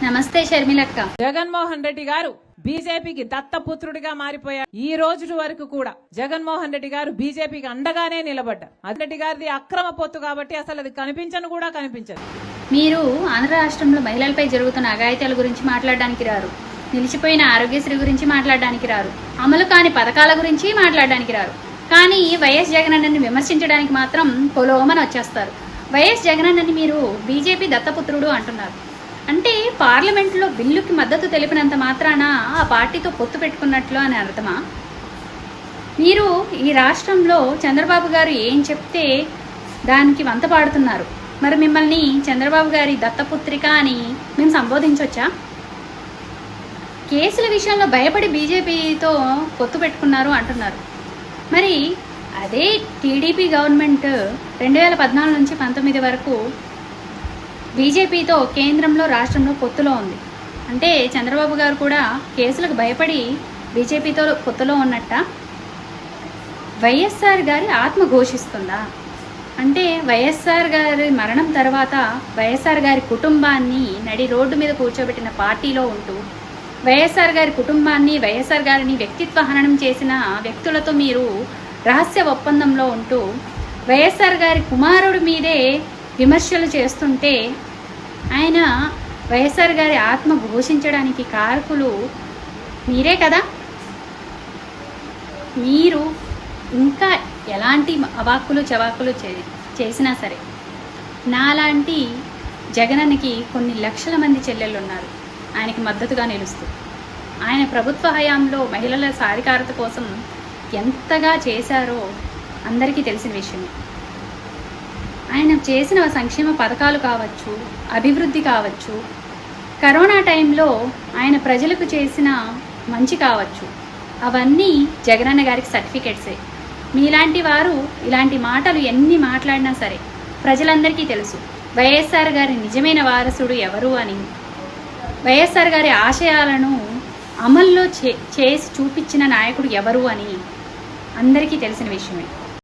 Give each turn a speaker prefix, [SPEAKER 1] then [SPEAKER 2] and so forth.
[SPEAKER 1] నమస్తే షర్మిలక్క.
[SPEAKER 2] జగన్మోహన్ రెడ్డి గారు బీజేపీకి దత్తపుత్రుడిగా మారిపోయారు. ఈ రోజు వరకు కూడా జగన్మోహన్ రెడ్డి గారు బీజేపీకి అండగానే నిలబడ్డారు. రెడ్డి గారిది అక్రమ పొత్తు కాబట్టి అసలు అది కనిపించను కూడా కనిపించదు.
[SPEAKER 1] మీరు ఆంధ్ర రాష్ట్రంలో మహిళలపై జరుగుతున్న అఘాయిత్యాల గురించి మాట్లాడడానికి రారు, నిలిచిపోయిన ఆరోగ్యశ్రీ గురించి మాట్లాడడానికి రారు, అమలు కాని పథకాల గురించి మాట్లాడడానికి రారు. కానీ వైఎస్ జగనన్నని విమర్శించడానికి మాత్రం పొలోమని వచ్చేస్తారు. వైఎస్ జగనన్నని మీరు బీజేపీ దత్తపుత్రుడు అంటున్నారు. అంటే పార్లమెంట్లో బిల్లుకి మద్దతు తెలిపినంత మాత్రాన ఆ పార్టీతో పొత్తు పెట్టుకున్నట్లు అని అర్థమా? మీరు ఈ రాష్ట్రంలో చంద్రబాబు గారు ఏం చెప్తే దానికి వంత పాడుతున్నారు. మరి మిమ్మల్ని చంద్రబాబు గారి దత్తపుత్రిక అని మేము సంబోధించవచ్చా? కేసుల విషయంలో భయపడి బీజేపీతో పొత్తు పెట్టుకున్నారు అంటున్నారు. మరి అదే టీడీపీ గవర్నమెంట్ 2014 నుంచి 19 వరకు బీజేపీతో కేంద్రంలో రాష్ట్రంలో పొత్తులో ఉంది. అంటే చంద్రబాబు గారు కూడా కేసులకు భయపడి బీజేపీతో పొత్తులో ఉన్నట్ట. వైఎస్ఆర్ గారి ఆత్మ ఘోషిస్తుందా? అంటే వైఎస్ఆర్ గారి మరణం తర్వాత వైఎస్ఆర్ గారి కుటుంబాన్ని నడి రోడ్డు మీద కూర్చోబెట్టిన పార్టీలో ఉంటూ వైఎస్ఆర్ గారి కుటుంబాన్ని, వైఎస్ఆర్ గారిని వ్యక్తిత్వ హననం చేసిన వ్యక్తులతో మీరు రహస్య ఒప్పందంలో ఉంటూ వైఎస్ఆర్ గారి కుమారుడి మీదే విమర్శలు చేస్తుంటే ఆయన వైఎస్ఆర్ గారి ఆత్మ ఘోషించడానికి కారకులు మీరే కదా. మీరు ఇంకా ఎలాంటి అవాక్కులు చవాకులు చేసినా సరే నాలాంటి జగనన్నకి కొన్ని లక్షల మంది చెల్లెళ్ళు ఉన్నారు ఆయనకి మద్దతుగా నిలుస్తూ. ఆయన ప్రభుత్వ హయాంలో మహిళల సాధికారత కోసం ఎంతగా చేశారో అందరికీ తెలిసిన విషయమే. ఆయన చేసిన సంక్షేమ పథకాలు కావచ్చు, అభివృద్ధి కావచ్చు, కరోనా టైంలో ఆయన ప్రజలకు చేసిన మంచి కావచ్చు, అవన్నీ జగనన్న గారికి సర్టిఫికెట్సే. మీలాంటి వారు ఇలాంటి మాటలు ఎన్ని మాట్లాడినా సరే ప్రజలందరికీ తెలుసు వైఎస్ఆర్ గారి నిజమైన వారసుడు ఎవరు అని, వైఎస్ఆర్ గారి ఆశయాలను అమల్లో చేసి చూపించిన నాయకుడు ఎవరు అని అందరికీ తెలిసిన విషయమే.